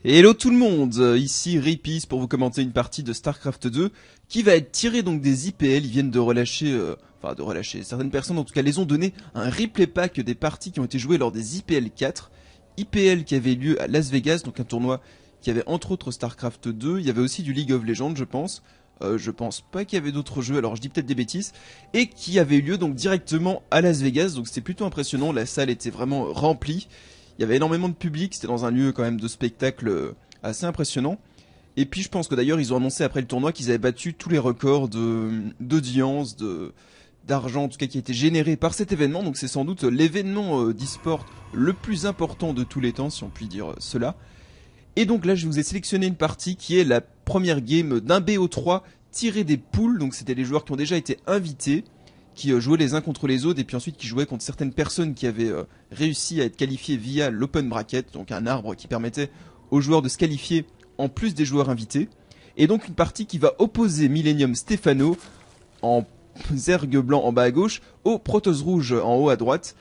Hello tout le monde, ici Ripis pour vous commenter une partie de StarCraft 2 qui va être tirée donc des IPL. Ils viennent de relâcher, certaines personnes en tout cas les ont donné un replay pack des parties qui ont été jouées lors des IPL 4. IPL qui avait lieu à Las Vegas, donc un tournoi qui avait entre autres StarCraft 2, il y avait aussi du League of Legends je pense. Je pense pas qu'il y avait d'autres jeux, alors je dis peut-être des bêtises, et qui avait eu lieu donc directement à Las Vegas, donc c'était plutôt impressionnant, la salle était vraiment remplie. Il y avait énormément de public, c'était dans un lieu quand même de spectacle assez impressionnant. Et puis je pense que d'ailleurs ils ont annoncé après le tournoi qu'ils avaient battu tous les records d'audience, d'argent en tout cas qui a été généré par cet événement. Donc c'est sans doute l'événement d'e-sport le plus important de tous les temps si on peut dire cela. Et donc là je vous ai sélectionné une partie qui est la première game d'un BO3 tiré des poules. Donc c'était les joueurs qui ont déjà été invités, qui jouaient les uns contre les autres et puis ensuite qui jouaient contre certaines personnes qui avaient réussi à être qualifiées via l'open bracket, donc un arbre qui permettait aux joueurs de se qualifier en plus des joueurs invités. Et donc une partie qui va opposer Millennium Stefano en zerg blanc en bas à gauche au Protoss rouge en haut à droite.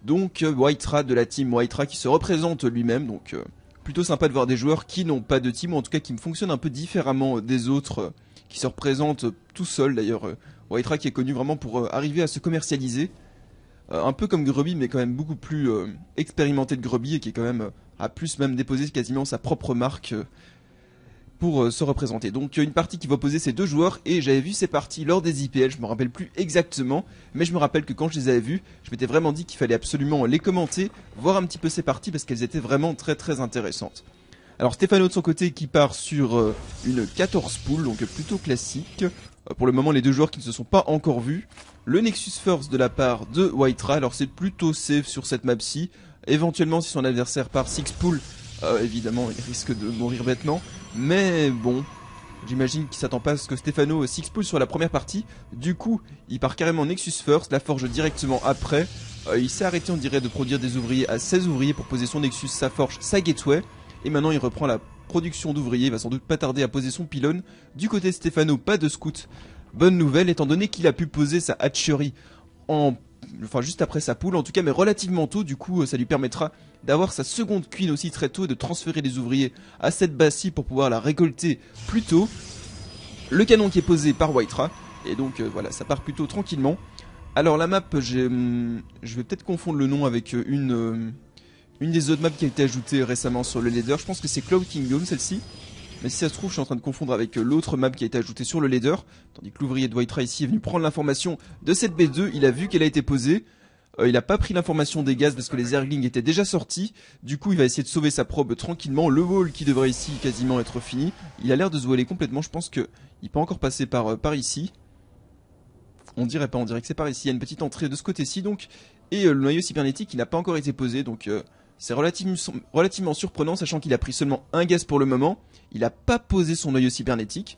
Donc Whitera de la team Whitera qui se représente lui-même, donc plutôt sympa de voir des joueurs qui n'ont pas de team, ou en tout cas qui me fonctionnent un peu différemment des autres, qui se représentent tout seuls d'ailleurs. Whitera qui est connu vraiment pour arriver à se commercialiser, un peu comme Grubby mais quand même beaucoup plus expérimenté de Grubby et qui est quand même a plus même déposé quasiment sa propre marque pour se représenter. Donc une partie qui va opposer ces deux joueurs, et j'avais vu ces parties lors des IPL, je me rappelle plus exactement, mais je me rappelle que quand je les avais vues, je m'étais vraiment dit qu'il fallait absolument les commenter, voir un petit peu ces parties parce qu'elles étaient vraiment très intéressantes. Alors Stefano de son côté qui part sur une 14 pool, donc plutôt classique. Pour le moment les deux joueurs qui ne se sont pas encore vus. Le Nexus First de la part de Whitera, alors c'est plutôt safe sur cette map-ci. Éventuellement si son adversaire part 6 pool, évidemment il risque de mourir bêtement. Mais bon, j'imagine qu'il s'attend pas à ce que Stefano 6 pool sur la première partie. Du coup il part carrément Nexus First, la forge directement après. Il s'est arrêté on dirait de produire des ouvriers à 16 ouvriers pour poser son Nexus, sa forge, sa gateway. Et maintenant il reprend la production d'ouvriers, il va sans doute pas tarder à poser son pylône. Du côté de Stefano, pas de scout. Bonne nouvelle étant donné qu'il a pu poser sa hatchery juste après sa poule en tout cas, mais relativement tôt. Du coup ça lui permettra d'avoir sa seconde queen aussi très tôt et de transférer des ouvriers à cette base-ci pour pouvoir la récolter plus tôt. Le canon qui est posé par Whitera, et donc voilà, ça part plutôt tranquillement. Alors la map, je vais peut-être confondre le nom avec une des autres maps qui a été ajoutée récemment sur le leader. Je pense que c'est Cloud Kingdom celle-ci. Mais si ça se trouve, je suis en train de confondre avec l'autre map qui a été ajoutée sur le leader. Tandis que l'ouvrier de Whitera ici est venu prendre l'information de cette B2. Il a vu qu'elle a été posée. Il n'a pas pris l'information des gaz parce que les Zerglings étaient déjà sortis. Du coup, il va essayer de sauver sa probe tranquillement. Le wall qui devrait ici quasiment être fini. Il a l'air de se voiler complètement. Je pense qu'il peut encore passer par ici. On dirait pas, on dirait que c'est par ici. Il y a une petite entrée de ce côté-ci donc. Et le noyau cybernétique qui n'a pas encore été posé. Donc c'est relativement surprenant, sachant qu'il a pris seulement un gaz pour le moment. Il n'a pas posé son noyau cybernétique.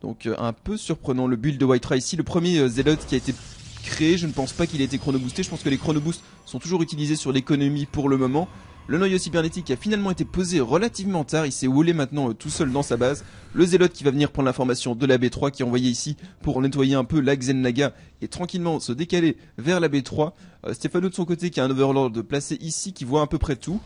Donc un peu surprenant le build de Whitera ici. Le premier Zealot qui a été créé, je ne pense pas qu'il ait été chrono-boosté. Je pense que les chrono-boosts sont toujours utilisés sur l'économie pour le moment. Le noyau cybernétique a finalement été posé relativement tard. Il s'est wallé maintenant tout seul dans sa base. Le Zealot qui va venir prendre l'information de la B3 qui est envoyé ici pour nettoyer un peu la Xennaga et tranquillement se décaler vers la B3. Stefano de son côté qui a un Overlord placé ici qui voit à peu près tout.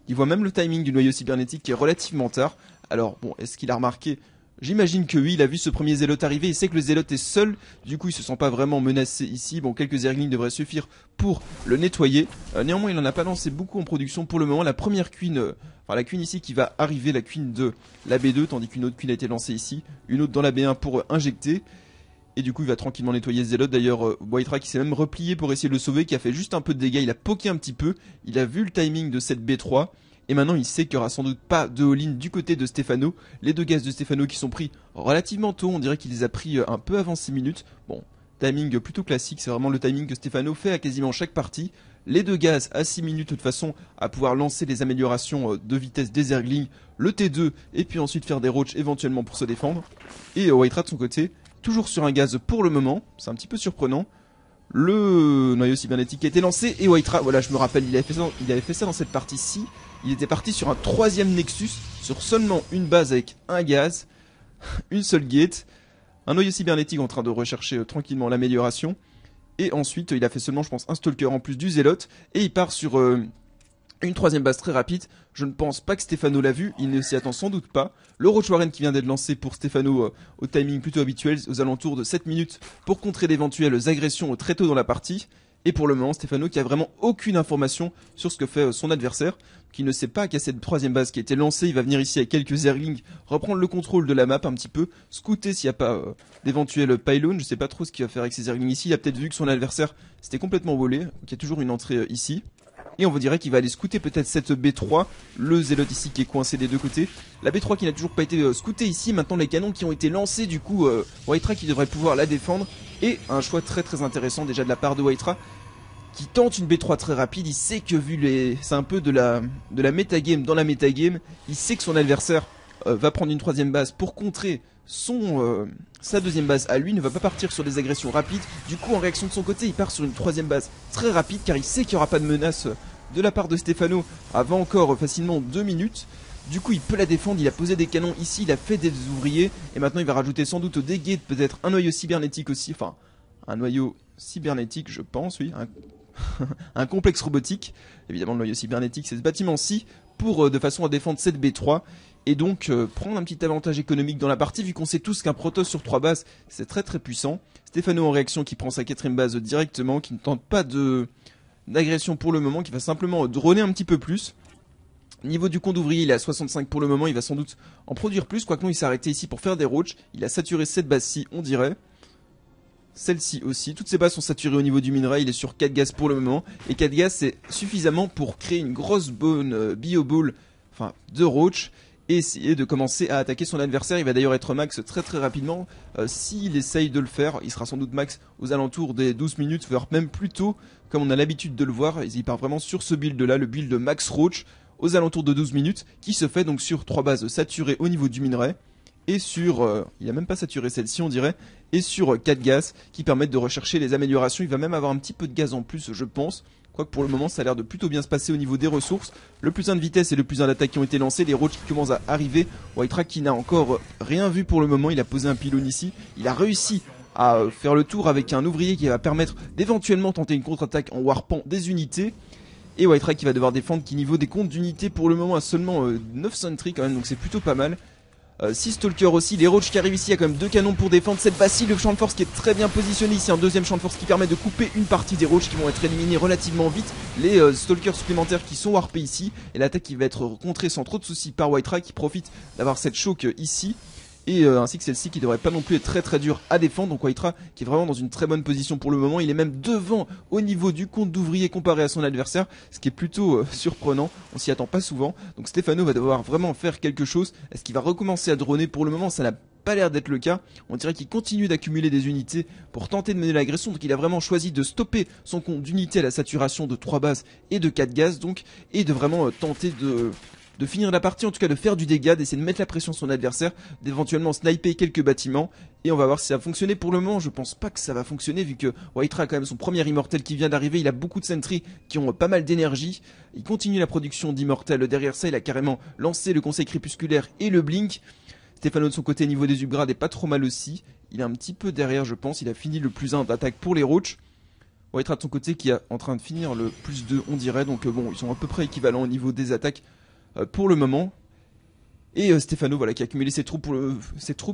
Il voit même le timing du noyau cybernétique qui est relativement tard. Alors bon, est-ce qu'il a remarqué? J'imagine que oui, il a vu ce premier Zealot arriver, il sait que le Zealot est seul, du coup il se sent pas vraiment menacé ici. Bon, quelques Zerglings devraient suffire pour le nettoyer. Néanmoins, il en a pas lancé beaucoup en production pour le moment. La première queen, la queen ici qui va arriver, la queen de la B2, tandis qu'une autre queen a été lancée ici, une autre dans la B1 pour injecter. Et du coup il va tranquillement nettoyer Zealot. D'ailleurs Whitera qui s'est même replié pour essayer de le sauver, qui a fait juste un peu de dégâts, il a poké un petit peu, il a vu le timing de cette B3. Et maintenant il sait qu'il n'y aura sans doute pas de all-in du côté de Stefano. Les deux gaz de Stefano qui sont pris relativement tôt, on dirait qu'il les a pris un peu avant 6 minutes. Bon, timing plutôt classique, c'est vraiment le timing que Stefano fait à quasiment chaque partie. Les deux gaz à 6 minutes de toute façon à pouvoir lancer les améliorations de vitesse des Zerglings, le T2 et puis ensuite faire des roaches éventuellement pour se défendre. Et Whitera de son côté, toujours sur un gaz pour le moment, c'est un petit peu surprenant. Le noyau cybernétique a été lancé et Whitera, voilà je me rappelle, il avait fait ça dans cette partie-ci. Il était parti sur un troisième Nexus, sur seulement une base avec un gaz, une seule gate, un noyau cybernétique en train de rechercher tranquillement l'amélioration. Et ensuite il a fait seulement je pense un Stalker en plus du Zealot. Et il part sur Une troisième base très rapide, je ne pense pas que Stefano l'a vu, il ne s'y attend sans doute pas. Le Roach Warren qui vient d'être lancé pour Stefano au timing plutôt habituel, aux alentours de 7 minutes, pour contrer d'éventuelles agressions très tôt dans la partie. Et pour le moment, Stefano qui a vraiment aucune information sur ce que fait son adversaire, qui ne sait pas qu'il y a cette troisième base qui a été lancée, il va venir ici avec quelques Zerglings, reprendre le contrôle de la map un petit peu, scouter s'il n'y a pas d'éventuels pylons, je sais pas trop ce qu'il va faire avec ces Zerglings ici, il a peut-être vu que son adversaire s'était complètement volé, donc il y a toujours une entrée ici. Et on vous dirait qu'il va aller scouter peut-être cette B3, le Zélote ici qui est coincé des deux côtés. La B3 qui n'a toujours pas été scoutée ici, maintenant les canons qui ont été lancés, du coup Waitra qui devrait pouvoir la défendre. Et un choix très très intéressant déjà de la part de Waitra, qui tente une B3 très rapide, il sait que vu les... c'est un peu de la metagame dans la metagame, il sait que son adversaire va prendre une troisième base pour contrer sa deuxième base à lui, ne va pas partir sur des agressions rapides. Du coup en réaction de son côté il part sur une troisième base très rapide car il sait qu'il n'y aura pas de menace de la part de Stefano avant encore facilement 2 minutes. Du coup il peut la défendre, il a posé des canons ici, il a fait des ouvriers et maintenant il va rajouter sans doute des gates, peut-être un noyau cybernétique aussi, enfin un noyau cybernétique je pense, oui, un complexe robotique. Évidemment le noyau cybernétique c'est ce bâtiment-ci pour de façon à défendre cette B3. Et donc prendre un petit avantage économique dans la partie, vu qu'on sait tous qu'un Protoss sur 3 bases, c'est très très puissant. Stefano en réaction qui prend sa 4ème base directement, qui ne tente pas d'agression pour le moment, qui va simplement droner un petit peu plus. Niveau du compte d'ouvrier, il est à 65 pour le moment, il va sans doute en produire plus, quoique non il s'est arrêté ici pour faire des roaches. Il a saturé cette base-ci, on dirait. Celle-ci aussi, toutes ces bases sont saturées au niveau du minerai, il est sur 4 gaz pour le moment. Et 4 gaz c'est suffisamment pour créer une grosse bonne bioball, enfin de roach. Et essayer de commencer à attaquer son adversaire. Il va d'ailleurs être max très très rapidement. S'il essaye de le faire, il sera sans doute max aux alentours des 12 minutes, voire même plus tôt, comme on a l'habitude de le voir. Il part vraiment sur ce build là, le build de Max Roach, aux alentours de 12 minutes, qui se fait donc sur 3 bases saturées au niveau du minerai. Et sur, il a même pas saturé celle-ci on dirait, et sur 4 gaz qui permettent de rechercher les améliorations. Il va même avoir un petit peu de gaz en plus je pense. Quoique pour le moment ça a l'air de plutôt bien se passer au niveau des ressources. Le plus 1 de vitesse et le plus 1 d'attaque qui ont été lancés, les roaches qui commencent à arriver. Waitra qui n'a encore rien vu pour le moment, il a posé un pylône ici. Il a réussi à faire le tour avec un ouvrier qui va permettre d'éventuellement tenter une contre-attaque en warpant des unités. Et Waitra qui va devoir défendre, qui niveau des comptes d'unités pour le moment a seulement 9 sentry quand même, donc c'est plutôt pas mal. 6 stalkers aussi, les roaches qui arrivent ici, il y a quand même 2 canons pour défendre cette base-ci, le champ de force qui est très bien positionné ici, un deuxième champ de force qui permet de couper une partie des roaches qui vont être éliminés relativement vite, les stalkers supplémentaires qui sont warpés ici, et l'attaque qui va être contrée sans trop de soucis par Waitra qui profite d'avoir cette choke ici, et ainsi que celle-ci qui devrait pas non plus être très très dure à défendre. Donc Waitra qui est vraiment dans une très bonne position pour le moment, il est même devant au niveau du compte d'ouvrier comparé à son adversaire, ce qui est plutôt surprenant, on s'y attend pas souvent. Donc Stefano va devoir vraiment faire quelque chose. Est-ce qu'il va recommencer à droner? Pour le moment ça n'a pas l'air d'être le cas, on dirait qu'il continue d'accumuler des unités pour tenter de mener l'agression, donc il a vraiment choisi de stopper son compte d'unités à la saturation de 3 bases et de 4 gaz donc, et de vraiment tenter de finir la partie, en tout cas de faire du dégât, d'essayer de mettre la pression sur son adversaire, d'éventuellement sniper quelques bâtiments, et on va voir si ça va fonctionner. Pour le moment je pense pas que ça va fonctionner, vu que Waitra a quand même son premier immortel qui vient d'arriver, il a beaucoup de sentry qui ont pas mal d'énergie, il continue la production d'immortels derrière ça, il a carrément lancé le conseil crépusculaire et le blink. Stefano de son côté niveau des upgrades est pas trop mal aussi, il est un petit peu derrière je pense, il a fini le plus 1 d'attaque pour les roaches. Waitra de son côté qui est en train de finir le plus 2 on dirait, donc bon ils sont à peu près équivalents au niveau des attaques pour le moment. Et Stefano voilà qui a accumulé ses troupes,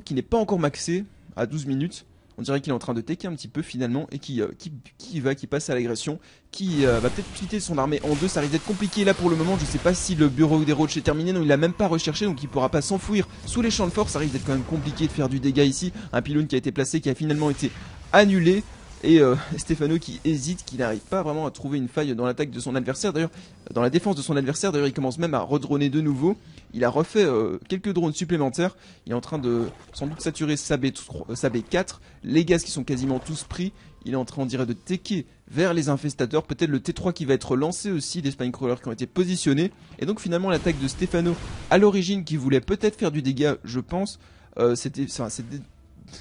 qui n'est pas encore maxé à 12 minutes. On dirait qu'il est en train de tecker un petit peu finalement et qui passe à l'agression, qui va peut-être splitter son armée en deux. Ça risque d'être compliqué là pour le moment, je sais pas si le bureau des roaches est terminé, non il l'a même pas recherché donc il pourra pas s'enfouir sous les champs de force. Ça risque d'être quand même compliqué de faire du dégât ici, un pylône qui a été placé, qui a finalement été annulé. Et Stefano qui hésite, qui n'arrive pas vraiment à trouver une faille dans l'attaque de son adversaire. D'ailleurs, dans la défense de son adversaire, d'ailleurs, il commence même à redroner de nouveau. Il a refait quelques drones supplémentaires. Il est en train de sans doute saturer sa B4. Les gaz qui sont quasiment tous pris. Il est en train, on dirait, de tecker vers les infestateurs. Peut-être le T3 qui va être lancé aussi, des spinecrawlers qui ont été positionnés. Et donc finalement, l'attaque de Stefano, à l'origine, qui voulait peut-être faire du dégât, je pense,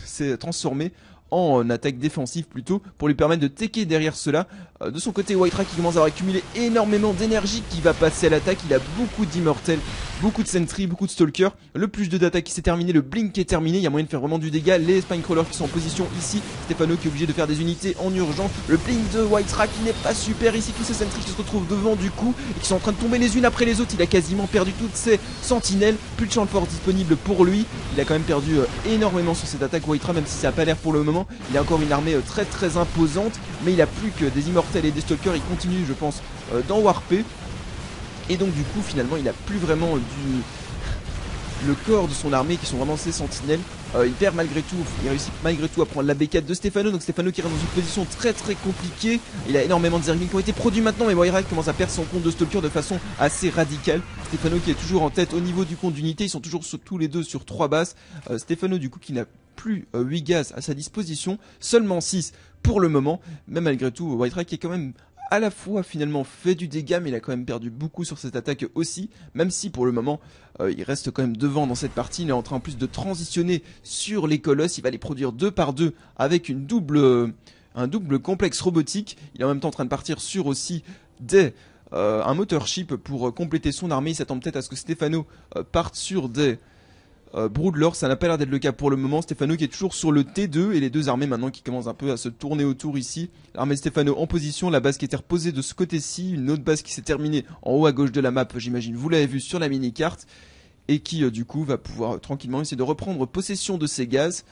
c'est transformé en attaque défensive plutôt, pour lui permettre de tecker derrière cela. De son côté, Waitra qui commence à avoir accumulé énormément d'énergie, qui va passer à l'attaque. Il a beaucoup d'immortels beaucoup de sentry, beaucoup de stalker. Le plus 2 d'attaque qui s'est terminé, le blink qui est terminé, il y a moyen de faire vraiment du dégât. Les spinecrawlers qui sont en position ici, Stefano qui est obligé de faire des unités en urgence. Le blink de Whitera qui n'est pas super ici, tous ces sentry qui se retrouvent devant du coup et qui sont en train de tomber les unes après les autres. Il a quasiment perdu toutes ses sentinelles, plus de champ de force disponible pour lui. Il a quand même perdu énormément sur cette attaque Whitera, même si ça n'a pas l'air pour le moment. Il a encore une armée très très imposante, mais il a plus que des immortels et des stalkers. Il continue, je pense, d'en warper. Et donc du coup finalement il a plus vraiment le corps de son armée qui sont vraiment ses sentinelles. Il perd malgré tout, il réussit malgré tout à prendre la B4 de Stefano. Donc Stefano qui reste dans une position très très compliquée. Il a énormément de zerglings qui ont été produits maintenant, mais Moira commence à perdre son compte de stalker de façon assez radicale. Stefano qui est toujours en tête au niveau du compte d'unité, ils sont toujours tous les deux sur 3 bases. Stefano du coup qui n'a plus 8 gaz à sa disposition, seulement 6 pour le moment, mais malgré tout Whitera qui est quand même à la fois finalement fait du dégât, mais il a quand même perdu beaucoup sur cette attaque aussi, même si pour le moment il reste quand même devant dans cette partie. Il est en train en plus de transitionner sur les colosses, il va les produire 2 par 2 avec un double complexe robotique. Il est en même temps en train de partir sur aussi un moteur ship pour compléter son armée. Il s'attend peut-être à ce que Stefano parte sur des Broodlord. Ça n'a pas l'air d'être le cas pour le moment. Stefano qui est toujours sur le T2 et les deux armées maintenant qui commencent un peu à se tourner autour ici. L'armée Stefano en position, la base qui était reposée de ce côté-ci, une autre base qui s'est terminée en haut à gauche de la map, j'imagine vous l'avez vu sur la mini-carte, et qui du coup va pouvoir tranquillement essayer de reprendre possession de ses gaz.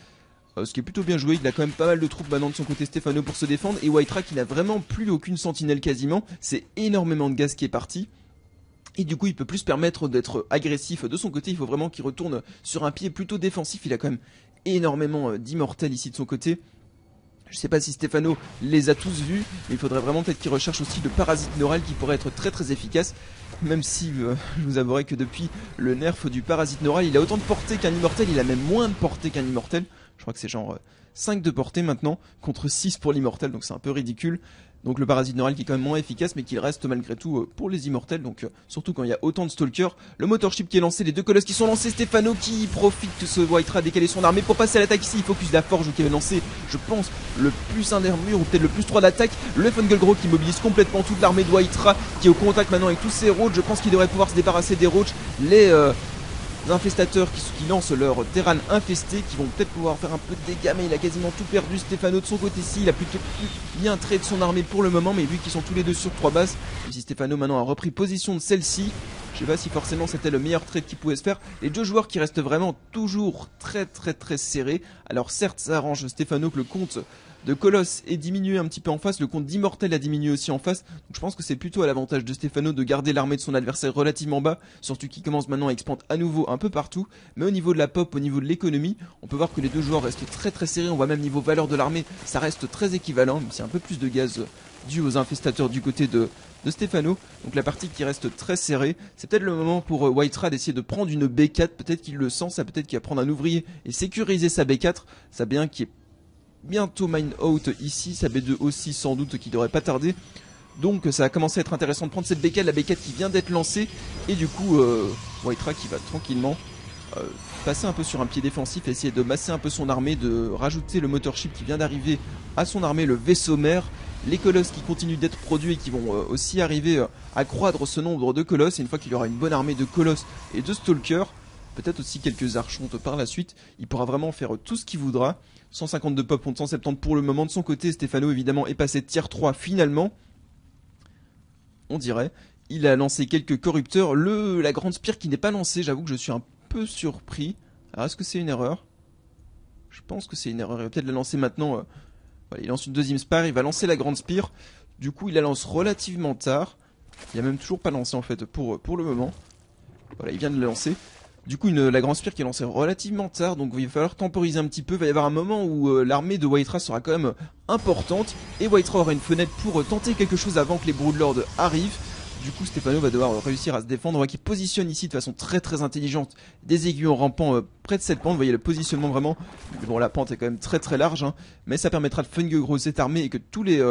Ce qui est plutôt bien joué, il a quand même pas mal de troupes maintenant de son côté Stefano pour se défendre, et Whitera qui n'a vraiment plus aucune sentinelle quasiment, c'est énormément de gaz qui est parti. Et du coup il peut plus se permettre d'être agressif de son côté, il faut vraiment qu'il retourne sur un pied plutôt défensif. Il a quand même énormément d'immortels ici de son côté. Je sais pas si Stefano les a tous vus, mais il faudrait vraiment peut-être qu'il recherche aussi le parasite neural qui pourrait être très très efficace. Même si je vous avouerai que depuis le nerf du parasite neural, il a autant de portée qu'un immortel, il a même moins de portée qu'un immortel. Je crois que c'est genre 5 de portée maintenant, contre 6 pour l'immortel, donc c'est un peu ridicule. Donc le parasite neural qui est quand même moins efficace, mais qui reste malgré tout pour les immortels, donc surtout quand il y a autant de stalkers. Le motor ship qui est lancé, les deux colosses qui sont lancés, Stefano qui profite que ce Whitera a décalé son armée pour passer à l'attaque ici. Il focus la forge qui avait lancé, je pense, le plus 1 d'armure ou peut-être le plus 3 d'attaque. Le Fungalgro qui mobilise complètement toute l'armée de Whitera, qui est au contact maintenant avec tous ses roaches. Je pense qu'il devrait pouvoir se débarrasser des roaches. Les infestateurs qui lancent leur terran infesté, qui vont peut-être pouvoir faire un peu de dégâts, mais il a quasiment tout perdu. Stefano de son côté-ci, il a plutôt bien trait de son armée pour le moment, mais vu qu'ils sont tous les deux sur 3 bases, et si Stefano maintenant a repris position de celle-ci, je sais pas si forcément c'était le meilleur trade qu'il pouvait se faire. Les deux joueurs qui restent vraiment toujours très très très serrés. Alors certes ça arrange Stefano que le compte de Colosse est diminué un petit peu en face, le compte d'Immortel a diminué aussi en face, donc je pense que c'est plutôt à l'avantage de Stefano de garder l'armée de son adversaire relativement bas, surtout qu'il commence maintenant à expandre à nouveau un peu partout. Mais au niveau de la pop, au niveau de l'économie, on peut voir que les deux joueurs restent très très serrés. On voit même niveau valeur de l'armée, ça reste très équivalent, mais c'est un peu plus de gaz dû aux infestateurs du côté de Stefano. Donc la partie qui reste très serrée, c'est peut-être le moment pour Whitera d'essayer de prendre une B4, peut-être qu'il le sent, ça peut-être qu'il va prendre un ouvrier et sécuriser sa B4, sa B1 qui est bientôt mine out ici, sa B2 aussi sans doute qui devrait pas tarder. Donc ça a commencé à être intéressant de prendre cette B4, la B4 qui vient d'être lancée, et du coup Whitera qui va tranquillement passer un peu sur un pied défensif, essayer de masser un peu son armée, de rajouter le motor ship qui vient d'arriver à son armée, le vaisseau mère, les colosses qui continuent d'être produits et qui vont aussi arriver à croître ce nombre de colosses. Et une fois qu'il y aura une bonne armée de colosses et de stalkers, peut-être aussi quelques archontes par la suite, il pourra vraiment faire tout ce qu'il voudra. 152 pop contre 170 pour le moment de son côté. Stefano évidemment est passé tier 3 finalement, on dirait. Il a lancé quelques corrupteurs, la grande spire qui n'est pas lancée, j'avoue que je suis un peu surpris. Alors est-ce que c'est une erreur? Je pense que c'est une erreur, il va peut-être la lancer maintenant. Voilà, il lance une deuxième spire, il va lancer la grande spire. Du coup il la lance relativement tard. Il a même toujours pas lancé en fait pour le moment. Voilà, il vient de le lancer. Du coup la grande spire qui est lancée relativement tard, donc il va falloir temporiser un petit peu. Il va y avoir un moment où l'armée de Whitera sera quand même importante, et Whitera aura une fenêtre pour tenter quelque chose avant que les Broodlords arrivent. Du coup Stefano va devoir réussir à se défendre. On voit qu'il positionne ici de façon très très intelligente des aiguillons rampants près de cette pente. Vous voyez le positionnement vraiment. Bon, la pente est quand même très très large, hein, mais ça permettra de Fungalgro cette armée et que tous les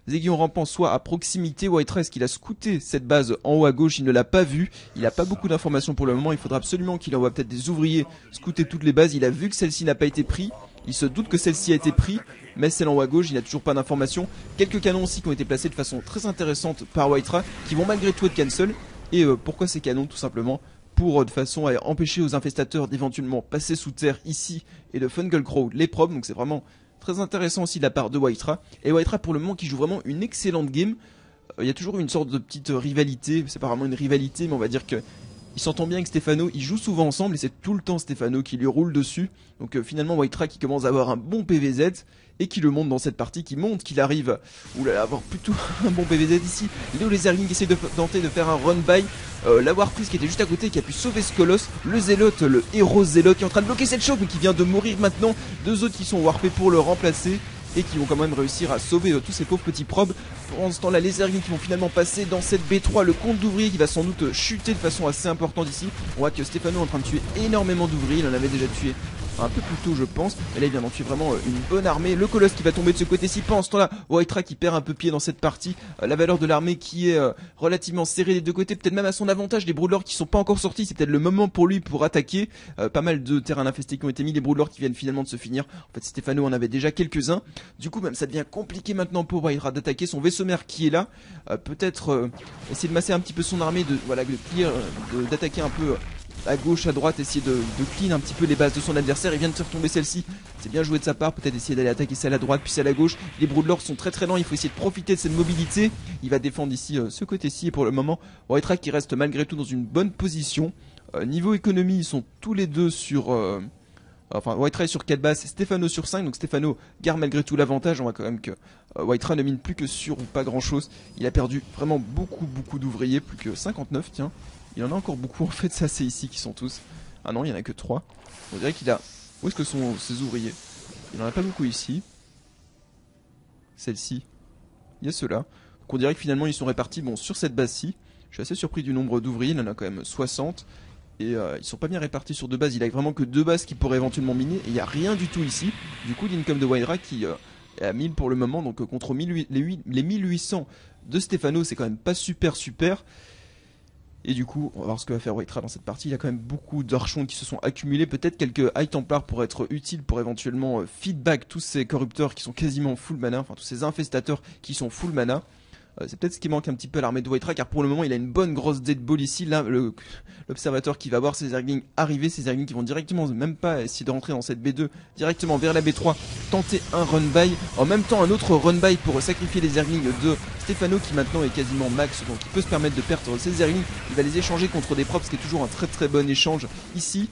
aiguillons rampants soient à proximité. Whitera, est-ce qu'il a scouté cette base en haut à gauche? Il ne l'a pas vu. Il n'a pas beaucoup d'informations pour le moment. Il faudra absolument qu'il envoie peut-être des ouvriers scouter toutes les bases. Il a vu que celle-ci n'a pas été prise. Il se doute que celle-ci a été prise, mais celle en haut à gauche, il n'a toujours pas d'informations. Quelques canons aussi qui ont été placés de façon très intéressante par Whitera, qui vont malgré tout être cancel. Et pourquoi ces canons? Tout simplement pour de façon à empêcher aux infestateurs d'éventuellement passer sous terre ici et de Fungal Crow les probes. Donc c'est vraiment très intéressant aussi de la part de Waitra. Et Waitra pour le moment qui joue vraiment une excellente game. Il y a toujours une sorte de petite rivalité, c'est pas vraiment une rivalité mais on va dire que il s'entend bien avec Stefano, ils jouent souvent ensemble et c'est tout le temps Stefano qui lui roule dessus. Donc finalement Waitra qui commence à avoir un bon PVZ et qui le montre dans cette partie, qui montre qu'il arrive à avoir plutôt un bon PVZ ici. Léo Lézerling qui essaie de tenter de faire un run by, l'avoir prise qui était juste à côté, qui a pu sauver ce colosse. Le Zélote, le héros Zélote qui est en train de bloquer cette choc mais qui vient de mourir maintenant. Deux autres qui sont warpés pour le remplacer et qui vont quand même réussir à sauver tous ces pauvres petits probes. Pendant ce temps-là, les Zerglings qui vont finalement passer dans cette B3, le compte d'ouvriers qui va sans doute chuter de façon assez importante ici. On voit que Stefano est en train de tuer énormément d'ouvriers, il en avait déjà tué un peu plus tôt je pense, mais là il vient d'en tuer vraiment une bonne armée. Le colosse qui va tomber de ce côté-ci, pendant ce temps-là, Waitra qui perd un peu pied dans cette partie, la valeur de l'armée qui est relativement serrée des deux côtés, peut-être même à son avantage, les Broodlords qui sont pas encore sortis, c'est peut-être le moment pour lui pour attaquer, pas mal de terrains infestés qui ont été mis, les Broodlords qui viennent finalement de se finir, en fait Stefano en avait déjà quelques-uns, du coup même ça devient compliqué maintenant pour Waitra d'attaquer son vaisseau mère qui est là, peut-être essayer de masser un petit peu son armée, de clear, d'attaquer un peu à gauche, à droite, essayer de clean un petit peu les bases de son adversaire. Il vient de faire tomber celle-ci, c'est bien joué de sa part, peut-être essayer d'aller attaquer celle à droite puis celle à gauche. Les Broodlords sont très très lents, il faut essayer de profiter de cette mobilité. Il va défendre ici ce côté-ci et pour le moment Waitra qui reste malgré tout dans une bonne position. Niveau économie ils sont tous les deux sur... Enfin, Waitra est sur 4 bases, Stefano sur 5, donc Stefano garde malgré tout l'avantage. On voit quand même que Waitra ne mine plus que sur ou pas grand chose. Il a perdu vraiment beaucoup d'ouvriers, plus que 59, tiens. Il en a encore beaucoup en fait, ça c'est ici qui sont tous. Ah non, il y en a que 3. On dirait qu'il a... Où est-ce que sont ces ouvriers? Il n'en a pas beaucoup ici. Celle-ci. Il y a ceux-là. Donc on dirait que finalement ils sont répartis bon, sur cette base-ci. Je suis assez surpris du nombre d'ouvriers, il en a quand même 60. Et ils sont pas bien répartis sur 2 bases, il a vraiment que 2 bases qui pourraient éventuellement miner. Et il n'y a rien du tout ici. Du coup l'income de Waitra qui est à 1000 pour le moment. Donc contre les 1800 de Stefano, c'est quand même pas super. Et du coup, on va voir ce que va faire Waitra dans cette partie. Il y a quand même beaucoup d'archons qui se sont accumulés. Peut-être quelques High Templars pour être utiles pour éventuellement feedback tous ces corrupteurs qui sont quasiment full mana. Enfin, tous ces infestateurs qui sont full mana. C'est peut-être ce qui manque un petit peu à l'armée de Waitra, car pour le moment il a une bonne grosse dead ball ici. Là l'observateur qui va voir ses Zerglings arriver, ces Zerglings qui vont directement, même pas essayer de rentrer dans cette B2, directement vers la B3, tenter un run by, en même temps un autre run by pour sacrifier les Zerglings de Stefano qui maintenant est quasiment max, donc il peut se permettre de perdre ses Zerglings. Il va les échanger contre des props, ce qui est toujours un très bon échange ici.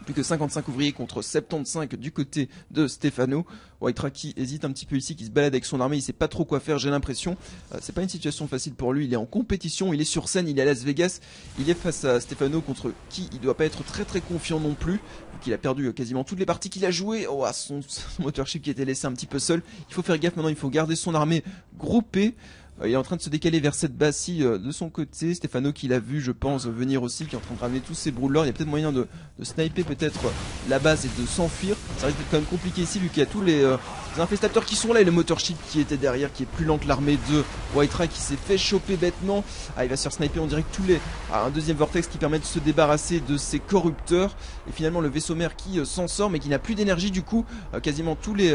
Plus que 55 ouvriers contre 75 du côté de Stefano. Waitra qui hésite un petit peu ici, qui se balade avec son armée, il sait pas trop quoi faire, j'ai l'impression. C'est pas une situation facile pour lui, il est en compétition, il est sur scène, il est à Las Vegas, il est face à Stefano contre qui il doit pas être très confiant non plus, vu qu'il a perdu quasiment toutes les parties qu'il a jouées. Oh, son motorship qui était laissé un petit peu seul. Il faut faire gaffe maintenant, il faut garder son armée groupée. Il est en train de se décaler vers cette base-ci de son côté. Stefano qui l'a vu, je pense, venir aussi, qui est en train de ramener tous ses Broodlords. Il y a peut-être moyen de sniper peut-être la base et de s'enfuir. Ça risque d'être quand même compliqué ici, vu qu'il y a tous les infestateurs qui sont là et le motorship qui était derrière, qui est plus lent que l'armée de Waitra, qui s'est fait choper bêtement. Ah, il va se faire sniper en direct tous les... un deuxième vortex qui permet de se débarrasser de ces corrupteurs. Et finalement le vaisseau mère qui s'en sort, mais qui n'a plus d'énergie du coup. Quasiment tous les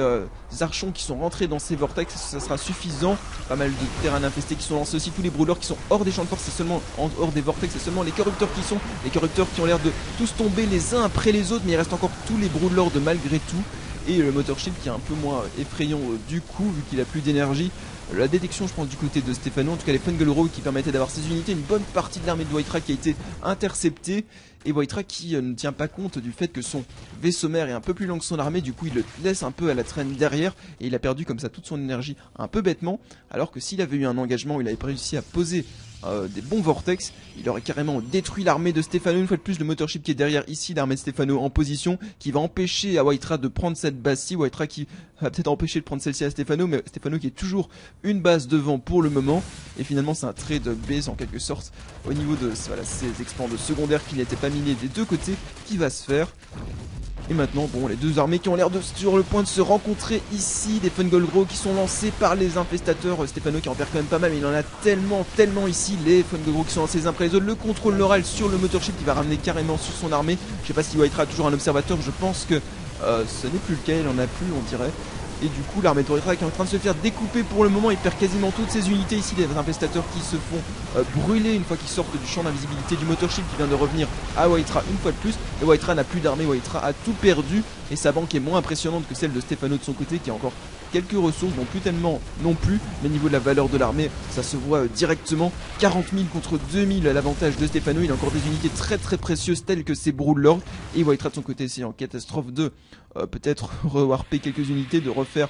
archons qui sont rentrés dans ces vortex, ça sera suffisant. Pas mal de terrains infestés qui sont lancés aussi, tous les Broodlords qui sont hors des champs de force, c'est seulement hors des vortex, c'est seulement les corrupteurs qui ont l'air de tous tomber les uns après les autres, mais il reste encore tous les Broodlords malgré tout. Et le motorship qui est un peu moins effrayant du coup, vu qu'il a plus d'énergie. La détection, je pense, du côté de Stefano, en tout cas les Fungal Row qui permettaient d'avoir ses unités, une bonne partie de l'armée de Waitra qui a été interceptée. Et Waitra qui ne tient pas compte du fait que son vaisseau mère est un peu plus lent que son armée, du coup il le laisse un peu à la traîne derrière, et il a perdu comme ça toute son énergie un peu bêtement, alors que s'il avait eu un engagement où il avait réussi à poser des bons vortex, il aurait carrément détruit l'armée de Stefano. Une fois de plus, le motorship qui est derrière ici, l'armée de Stefano en position, qui va empêcher à Waitra de prendre cette base-ci. Waitra qui va peut-être empêcher de prendre celle-ci à Stefano, mais Stefano qui est toujours une base devant pour le moment. Et finalement c'est un trade base en quelque sorte au niveau de ces expands secondaires qui n'étaient pas minés des deux côtés qui va se faire. Et maintenant, bon, les deux armées qui ont l'air sur le point de se rencontrer ici, des Fungal Row qui sont lancés par les infestateurs. Stefano qui en perd quand même pas mal, mais il en a tellement ici, les Fungal Row qui sont lancés les uns après les autres. Le contrôle l'oral sur le motorship qui va ramener carrément sur son armée. Je sais pas si Waitra a toujours un observateur, je pense que ce n'est plus le cas, il en a plus, on dirait. Et du coup l'armée de White qui est en train de se faire découper pour le moment. Il perd quasiment toutes ses unités ici. Les infestateurs qui se font brûler une fois qu'ils sortent du champ d'invisibilité du Motorship qui vient de revenir à Waitra une fois de plus. Et Waitra n'a plus d'armée, Waitra a tout perdu. Et sa banque est moins impressionnante que celle de Stefano de son côté qui a encore quelques ressources, bon plus tellement non plus, mais au niveau de la valeur de l'armée, ça se voit directement. 40 000 contre 2000 à l'avantage de Stefano. Il a encore des unités très très précieuses telles que ses Broodlords. Et Waitra de son côté c'est en catastrophe de peut-être rewarper quelques unités, de refaire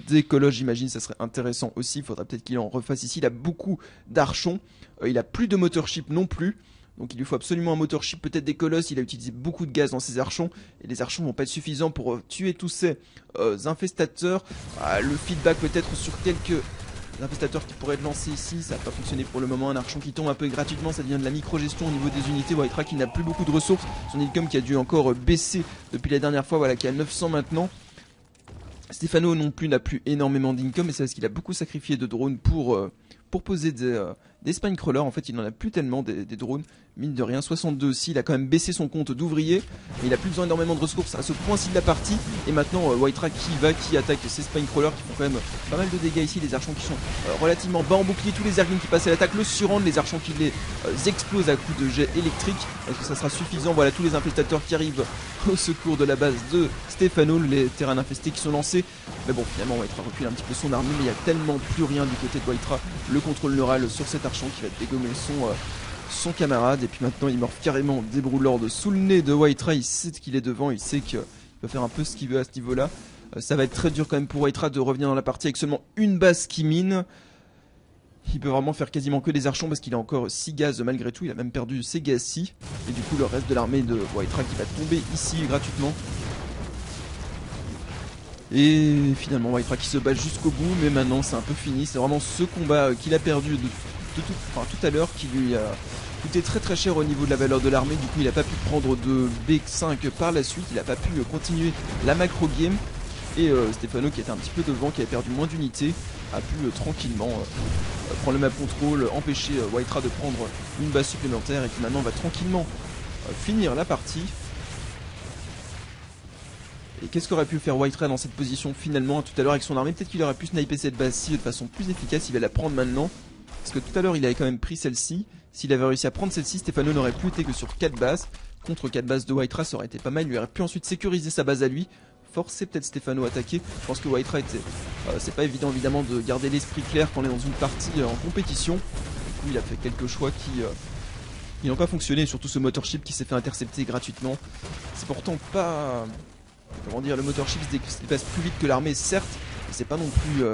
des colosses, j'imagine, ça serait intéressant aussi. Il faudra peut-être qu'il en refasse ici. Il a beaucoup d'archons, il a plus de Motorship non plus. Donc il lui faut absolument un Motorship, peut-être des colosses. Il a utilisé beaucoup de gaz dans ses archons. Et les archons vont pas être suffisants pour tuer tous ces infestateurs. Le feedback peut-être sur quelques infestateurs qui pourraient être lancés ici. Ça n'a pas fonctionné pour le moment. Un archon qui tombe un peu gratuitement. Ça devient de la micro-gestion au niveau des unités. Waitra qui n'a plus beaucoup de ressources. Son income qui a dû encore baisser depuis la dernière fois. Voilà, qui est à 900 maintenant. Stefano non plus n'a plus énormément d'income. Et c'est parce qu'il a beaucoup sacrifié de drones pour poser des spine crawlers. En fait il n'en a plus tellement des drones, mine de rien. 62 aussi, il a quand même baissé son compte d'ouvrier, mais il a plus besoin énormément de ressources à ce point-ci de la partie. Et maintenant Waitra qui attaque ces spine crawlers qui font quand même pas mal de dégâts ici. Les archons qui sont relativement bas en bouclier, tous les Zerglings qui passent à l'attaque, le surrend, les archons qui les explosent à coups de jet électrique. Est-ce que ça sera suffisant? Voilà tous les infestateurs qui arrivent au secours de la base de Stefano, les terrains infestés qui sont lancés. Mais bon, finalement Waitra recule un petit peu son armée, mais il n'y a tellement plus rien du côté de Waitra. Le contrôle neural sur cet archon qui va dégommer son camarade. Et puis maintenant il morphe carrément des Broodlords sous le nez de Waitra. Il sait qu'il est devant, il sait qu'il peut faire un peu ce qu'il veut à ce niveau là. Ça va être très dur quand même pour Waitra de revenir dans la partie avec seulement une base qui mine. Il peut vraiment faire quasiment que des archons parce qu'il a encore 6 gaz malgré tout. Il a même perdu ses gaz-ci. Et du coup le reste de l'armée de Waitra qui va tomber ici gratuitement. Et finalement Waitra qui se bat jusqu'au bout, mais maintenant c'est un peu fini. C'est vraiment ce combat qu'il a perdu tout à l'heure qui lui a coûté très très cher au niveau de la valeur de l'armée. Du coup il n'a pas pu prendre de B5 par la suite, il n'a pas pu continuer la macro game. Et Stefano qui était un petit peu devant, qui avait perdu moins d'unités, a pu tranquillement prendre le map control, empêcher Waitra de prendre une base supplémentaire et qui maintenant va tranquillement finir la partie. Et qu'est-ce qu'aurait pu faire Waitra dans cette position finalement tout à l'heure avec son armée? Peut-être qu'il aurait pu sniper cette base-ci de façon plus efficace, il va la prendre maintenant. Parce que tout à l'heure il avait quand même pris celle-ci. S'il avait réussi à prendre celle-ci, Stefano n'aurait plus été que sur 4 bases. Contre 4 bases de Waitra ça aurait été pas mal, il aurait pu ensuite sécuriser sa base à lui. Forcer peut-être Stefano à attaquer. Je pense que Waitra était... c'est pas évident évidemment de garder l'esprit clair quand on est dans une partie en compétition. Du coup il a fait quelques choix qui n'ont pas fonctionné. Surtout ce Motorship qui s'est fait intercepter gratuitement. C'est pourtant pas... Comment dire, le Motorship se déplace plus vite que l'armée, certes, mais c'est pas non plus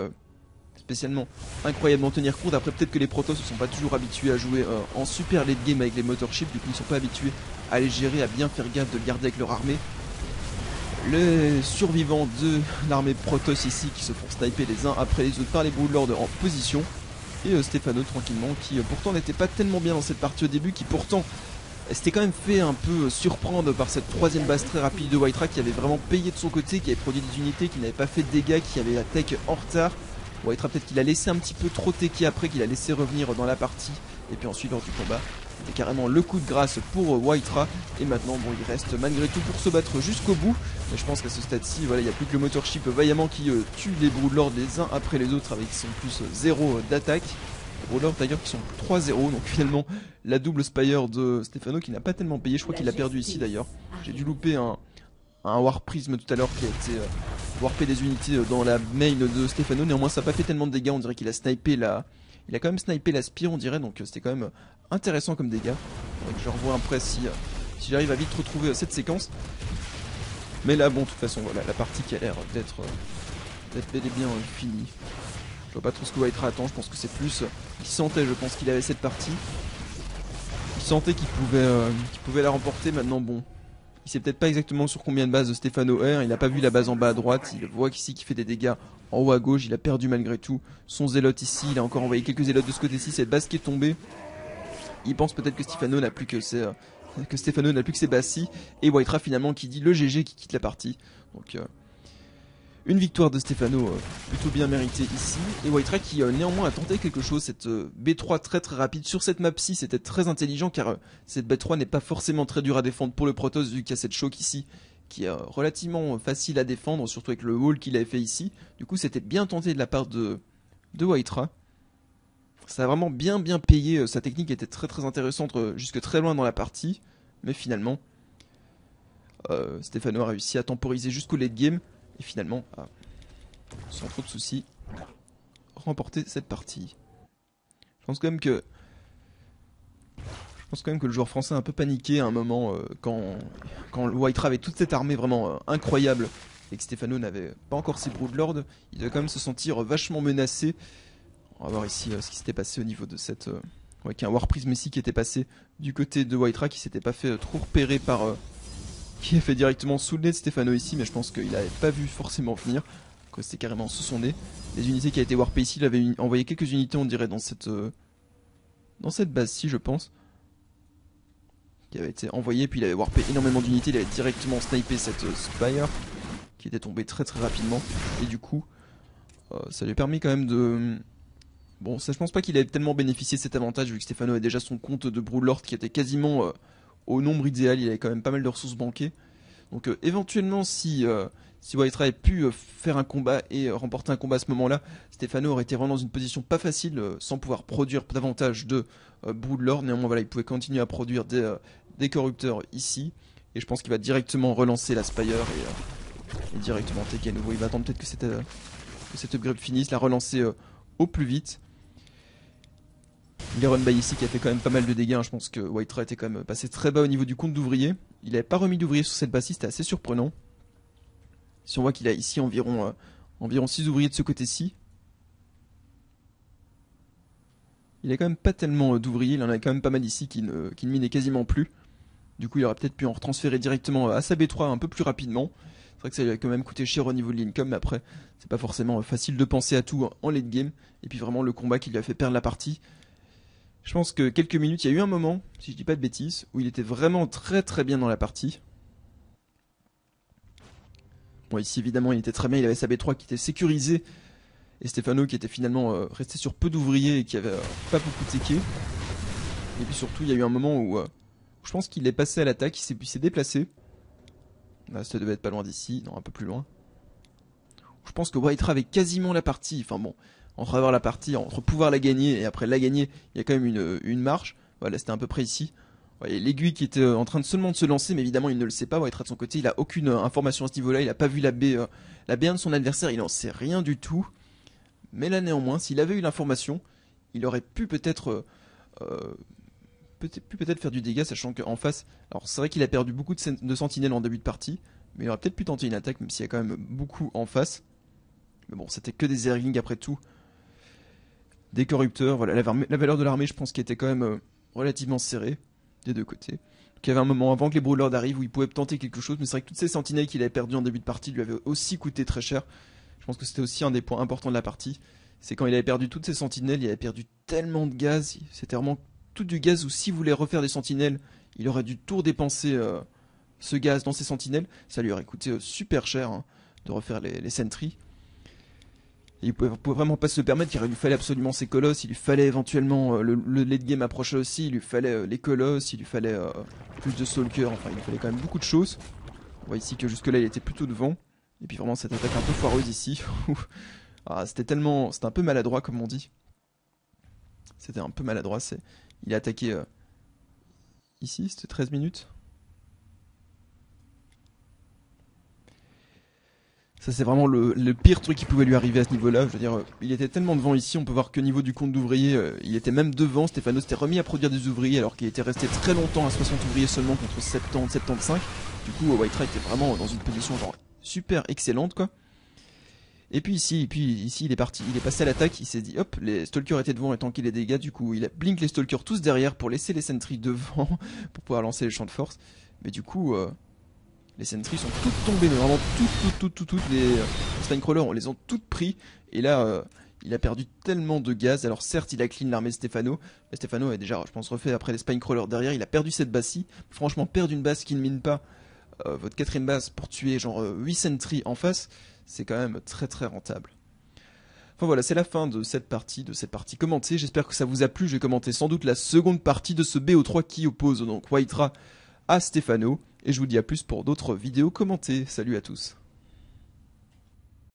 spécialement incroyablement tenir compte. Après, peut-être que les Protoss ne sont pas toujours habitués à jouer en super late game avec les Motorships, du coup, ils sont pas habitués à les gérer, à bien faire gaffe de le garder avec leur armée. Les survivants de l'armée Protoss ici qui se font sniper les uns après les autres par les Broodlords en position. Et Stefano tranquillement qui pourtant n'était pas tellement bien dans cette partie au début, qui pourtant s'était quand même fait un peu surprendre par cette troisième base très rapide de Waitra qui avait vraiment payé de son côté, qui avait produit des unités, qui n'avait pas fait de dégâts, qui avait la tech en retard. Waitra peut-être qu'il a laissé un petit peu trop teché après, qu'il a laissé revenir dans la partie. Et puis ensuite lors du combat, c'était carrément le coup de grâce pour Waitra. Et maintenant bon il reste malgré tout pour se battre jusqu'au bout. Mais je pense qu'à ce stade-ci, voilà, il n'y a plus que le Motorship vaillamment qui tue les Broodlords les uns après les autres avec son plus 0 d'attaque. Broodlords d'ailleurs qui sont 3-0, donc finalement la double Spire de Stefano qui n'a pas tellement payé, je crois qu'il a perdu ici d'ailleurs. J'ai dû louper un Warp Prism tout à l'heure qui a été warpé des unités dans la main de Stefano, néanmoins ça n'a pas fait tellement de dégâts, on dirait qu'il a snipé la... Il a quand même snipé la Spire on dirait, donc c'était quand même intéressant comme dégâts. Donc je revois après si j'arrive à vite retrouver cette séquence. Mais là bon de toute façon voilà, la partie qui a l'air d'être bel et bien finie. Je vois pas trop ce que Waitra attend, je pense que c'est plus... Il sentait, je pense qu'il avait cette partie. Il sentait qu'il pouvait la remporter, maintenant bon. Il sait peut-être pas exactement sur combien de bases Stefano est, il a pas vu la base en bas à droite, il voit qu'ici qui fait des dégâts en haut à gauche, il a perdu malgré tout son zélote ici, il a encore envoyé quelques zélotes de ce côté-ci, cette base qui est tombée. Il pense peut-être que Stefano n'a plus que ses bases-ci, et Waitra finalement qui dit le GG qui quitte la partie. Donc... une victoire de Stefano plutôt bien méritée ici. Et Waitra qui néanmoins a tenté quelque chose. Cette B3 très très rapide sur cette map-ci, c'était très intelligent car cette B3 n'est pas forcément très dure à défendre pour le Protoss vu qu'il y a cette choke ici qui est relativement facile à défendre, surtout avec le wall qu'il avait fait ici. Du coup, c'était bien tenté de la part de Waitra. Ça a vraiment bien payé, sa technique était très intéressante jusque très loin dans la partie, mais finalement, Stefano a réussi à temporiser jusqu'au late game, et finalement, sans trop de soucis, remporter cette partie. Je pense quand même que le joueur français a un peu paniqué à un moment quand Waitra avait toute cette armée vraiment incroyable et que Stefano n'avait pas encore ses Broodlords. Il devait quand même se sentir vachement menacé. On va voir ici ce qui s'était passé au niveau de cette... avec un War Prism ici qui était passé du côté de Waitra, qui s'était pas fait trop repérer par... qui a fait directement sous le nez de Stefano ici, mais je pense qu'il n'avait pas vu forcément venir. C'était carrément sous son nez. Les unités qui a été warpées ici, il avait envoyé quelques unités, on dirait, dans cette base-ci, je pense. Qui avait été envoyé, puis il avait warpé énormément d'unités, il avait directement snipé cette Spire, qui était tombée très rapidement. Et du coup, ça lui a permis quand même de... Bon, ça je pense pas qu'il ait tellement bénéficié de cet avantage, vu que Stefano avait déjà son compte de Broodlord qui était quasiment au nombre idéal, il avait quand même pas mal de ressources banquées. Donc éventuellement, si Waitra avait pu faire un combat et remporter un combat à ce moment-là, Stefano aurait été vraiment dans une position pas facile, sans pouvoir produire davantage de Broodlord. Néanmoins, voilà, il pouvait continuer à produire des corrupteurs ici, et je pense qu'il va directement relancer la Spire et directement take à nouveau. Il va attendre peut-être que cette upgrade finisse, la relancer au plus vite. L'Iron Bay ici qui a fait quand même pas mal de dégâts, je pense que Waitra était quand même passé très bas au niveau du compte d'ouvriers. Il n'avait pas remis d'ouvriers sur cette base-ci, c'était assez surprenant. Si on voit qu'il a ici environ 6 ouvriers de ce côté-ci. Il a quand même pas tellement d'ouvriers, il en a quand même pas mal ici qui ne minaient quasiment plus. Du coup il aurait peut-être pu en retransférer directement à sa B3 un peu plus rapidement. C'est vrai que ça lui a quand même coûté cher au niveau de l'income, mais après c'est pas forcément facile de penser à tout en late game. Et puis vraiment le combat qui lui a fait perdre la partie. Je pense que quelques minutes, il y a eu un moment, si je dis pas de bêtises, où il était vraiment très bien dans la partie. Bon, ici évidemment il était très bien, il avait sa B3 qui était sécurisée, et Stefano qui était finalement resté sur peu d'ouvriers et qui avait pas beaucoup de TK. Et puis surtout il y a eu un moment où je pense qu'il est passé à l'attaque, il s'est déplacé. Là, ça devait être pas loin d'ici, non un peu plus loin. Je pense que Waitra avait quasiment la partie, enfin bon... Entre avoir la partie, entre pouvoir la gagner et après la gagner, il y a quand même une marche. Voilà, c'était à peu près ici. Ouais, l'aiguille qui était en train seulement de se lancer, mais évidemment il ne le sait pas. Waitra de son côté, il a aucune information à ce niveau-là. Il a pas vu la B1 de son adversaire, il en sait rien du tout. Mais là néanmoins, s'il avait eu l'information, il aurait pu peut-être faire du dégât, sachant qu'en face, alors c'est vrai qu'il a perdu beaucoup de sentinelles en début de partie, mais il aurait peut-être pu tenter une attaque, même s'il y a quand même beaucoup en face. Mais bon, c'était que des Zerglings après tout. Des corrupteurs, voilà, la valeur de l'armée je pense qui était quand même relativement serrée des deux côtés. Donc il y avait un moment avant que les Broodlords arrivent où il pouvait tenter quelque chose, mais c'est vrai que toutes ces sentinelles qu'il avait perdues en début de partie lui avaient aussi coûté très cher. Je pense que c'était aussi un des points importants de la partie. C'est quand il avait perdu toutes ces sentinelles, il avait perdu tellement de gaz, c'était vraiment tout du gaz où s'il voulait refaire des sentinelles, il aurait dû tout dépenser ce gaz dans ses sentinelles. Ça lui aurait coûté super cher hein, de refaire les sentries. Et il pouvait vraiment pas se le permettre, car il lui fallait absolument ses colosses, il lui fallait éventuellement le late game approcher aussi, il lui fallait les colosses, il lui fallait plus de stalkers, enfin il lui fallait quand même beaucoup de choses. On voit ici que jusque là il était plutôt devant. Et puis vraiment cette attaque un peu foireuse ici. C'était un peu maladroit comme on dit. C'était un peu maladroit, il a attaqué ici, c'était 13 minutes. Ça c'est vraiment le pire truc qui pouvait lui arriver à ce niveau-là. Je veux dire, il était tellement devant ici, on peut voir que niveau du compte d'ouvriers, il était même devant. Stefano s'était remis à produire des ouvriers alors qu'il était resté très longtemps à 60 ouvriers seulement contre 70, 75. Du coup, Waitra était vraiment dans une position genre super excellente quoi. Et puis ici il est parti, il est passé à l'attaque, il s'est dit hop, les stalkers étaient devant et tanké les dégâts, du coup il a blink les stalkers tous derrière pour laisser les sentries devant pour pouvoir lancer les champs de force. Mais du coup les sentries sont toutes tombées, mais vraiment toutes, les Spinecrawlers on les ont toutes pris, et là il a perdu tellement de gaz. Alors certes il a clean l'armée de Stefano, mais Stefano a déjà je pense refait après les Spinecrawlers derrière, il a perdu cette base-ci. Franchement perdre une base qui ne mine pas votre quatrième base pour tuer genre 8 sentries en face, c'est quand même très rentable. Enfin voilà, c'est la fin de cette partie commentée, j'espère que ça vous a plu. Je vais commenter sans doute la seconde partie de ce BO3 qui oppose donc Waitra à Stefano. Et je vous dis à plus pour d'autres vidéos commentées. Salut à tous.